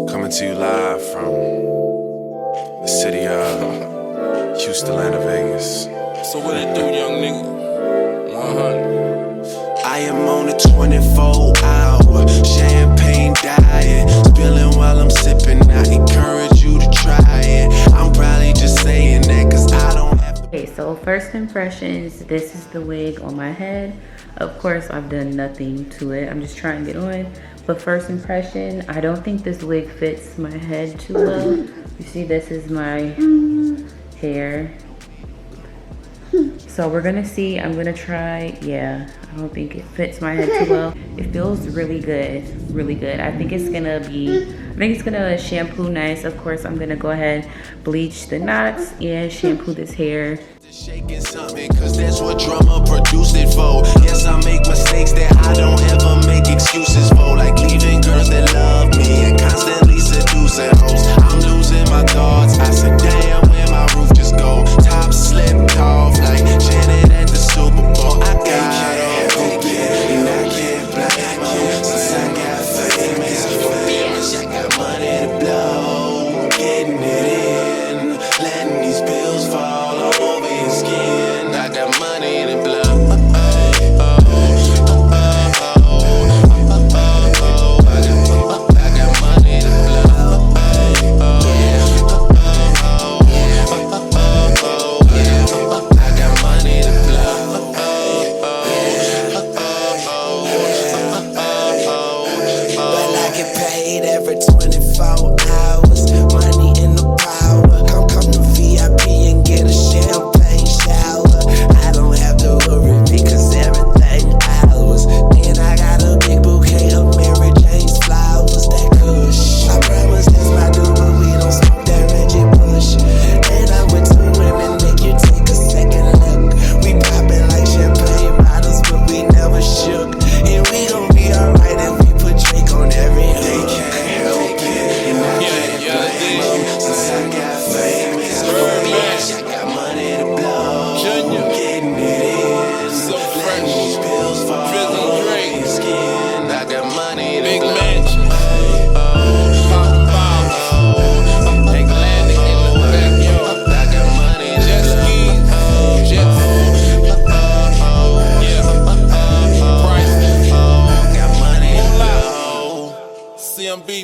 Coming to you live from the city of Houston, Atlanta, Vegas. So what it do, young nigga? 100. I am on a 24-hour champagne diet, spilling while I'm sipping. I encourage you to try it. I'm probably just saying that cause I don't have to. Okay, so first impressions, this is the wig on my head. Of course, I've done nothing to it. I'm just trying it on. But first impression, I don't think this wig fits my head too well. You see, this is my hair. So we're gonna see, I'm gonna try. Yeah, I don't think it fits my head too well. It feels really good, really good. I think it's gonna shampoo nice. Of course, I'm gonna go ahead, bleach the knots and shampoo this hair. Shaking something, cause that's what drama produced it for. Yes, I make mistakes that I don't ever make excuses for, like leaving girls that love me and constantly seducing hoes. I'm losing my thoughts. I said, damn, where my roof just go? Top slipped off like Janet at the Super Bowl. I got open and I can't blame her. Since I got famous, I got money to blow, getting it in, letting these bills fall over your skin. I got money to blow.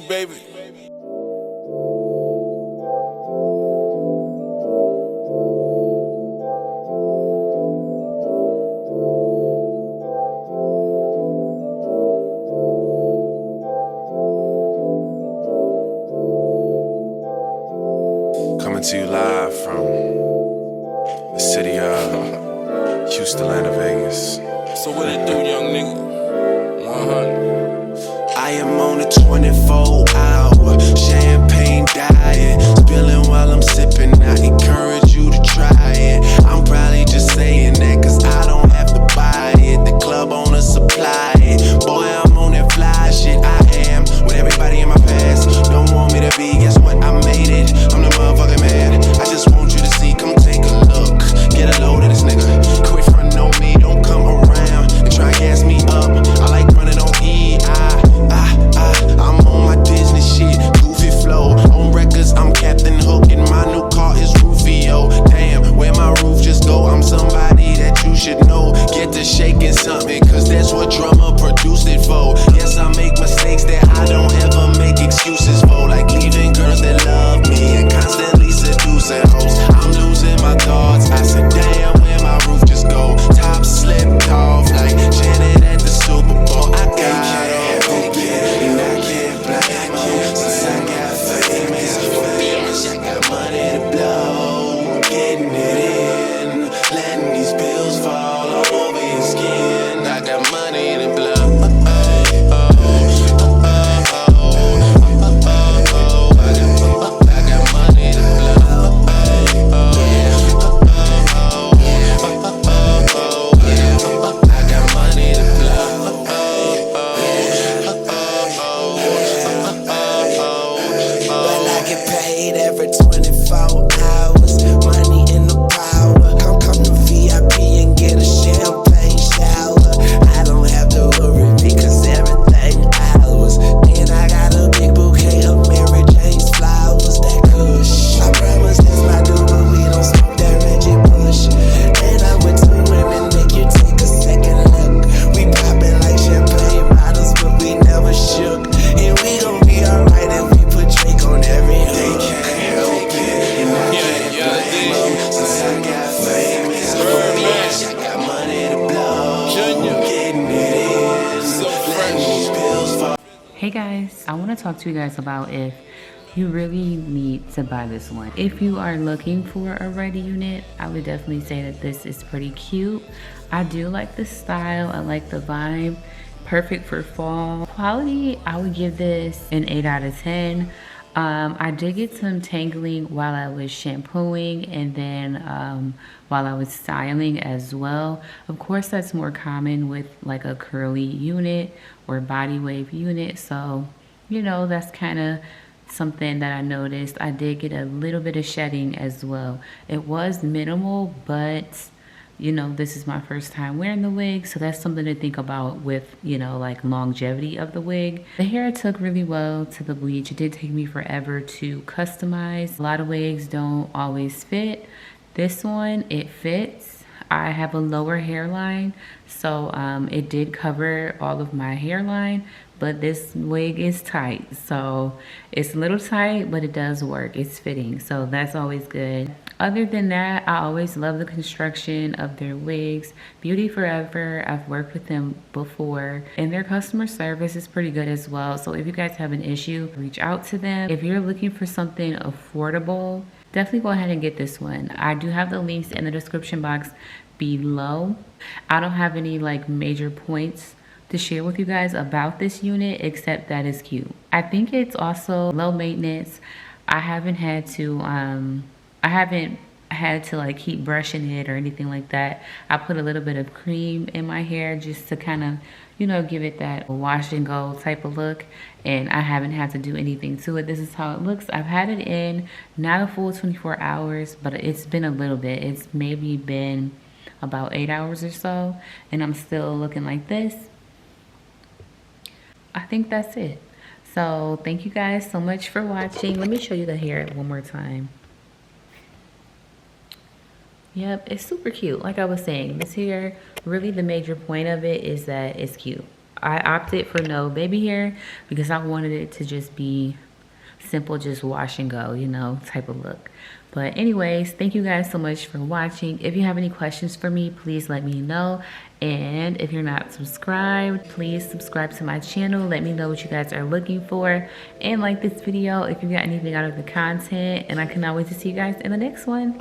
Baby. Coming to you live from the city of Houston, Atlanta, Vegas. So what it do, young nigga? 100. I am on a 24-hour champagne diet, spilling while I'm sipping. I encourage you to try it. I'm probably just saying that cause I don't have to buy it. The club owner supply it. Boy, I'm on that fly shit. I am with everybody in my past. Don't want me to be, guess what? I made it. I'm the motherfucking man. I just want you to see, come take a look. Get a load of this nigga. Quit frontin' on me, don't come around and try and gas me up. I like running on E. I'm on my Disney shit, goofy flow. On records, I'm Captain Hook in my new Hey guys, I want to talk to you guys about if you really need to buy this one. If you are looking for a ready unit, I would definitely say that this is pretty cute. I do like the style, I like the vibe. Perfect for fall. Quality, I would give this an 8 out of 10. I did get some tangling while I was shampooing and then while I was styling as well. Of course, that's more common with like a curly unit or body wave unit. So, you know, that's kind of something that I noticed. I did get a little bit of shedding as well. It was minimal, but you know, this is my first time wearing the wig, so that's something to think about with, you know, like longevity of the wig. The hair took really well to the bleach. It did take me forever to customize. A lot of wigs don't always fit. This one, it fits. I have a lower hairline, so it did cover all of my hairline, but this wig is tight. So it's a little tight, but it does work. It's fitting, so that's always good. Other than that, I always love the construction of their wigs. Beauty Forever, I've worked with them before, and their customer service is pretty good as well. So if you guys have an issue, reach out to them. If you're looking for something affordable, definitely go ahead and get this one. I do have the links in the description box below. I don't have any like major points to share with you guys about this unit except that it's cute. I think it's also low maintenance. I haven't had to like keep brushing it or anything like that. I put a little bit of cream in my hair just to kind of, you know, give it that wash and go type of look, and I haven't had to do anything to it. This is how it looks. I've had it in not a full 24 hours, but it's been a little bit. It's maybe been about 8 hours or so, and I'm still looking like this. I think that's it. So thank you guys so much for watching. Let me show you the hair one more time. Yep, it's super cute. Like I was saying, this hair, really the major point of it is that it's cute. I opted for no baby hair because I wanted it to just be simple, just wash and go, you know, type of look. But anyways, thank you guys so much for watching. If you have any questions for me, please let me know. And if you're not subscribed, please subscribe to my channel. Let me know what you guys are looking for. And like this video if you got anything out of the content. And I cannot wait to see you guys in the next one.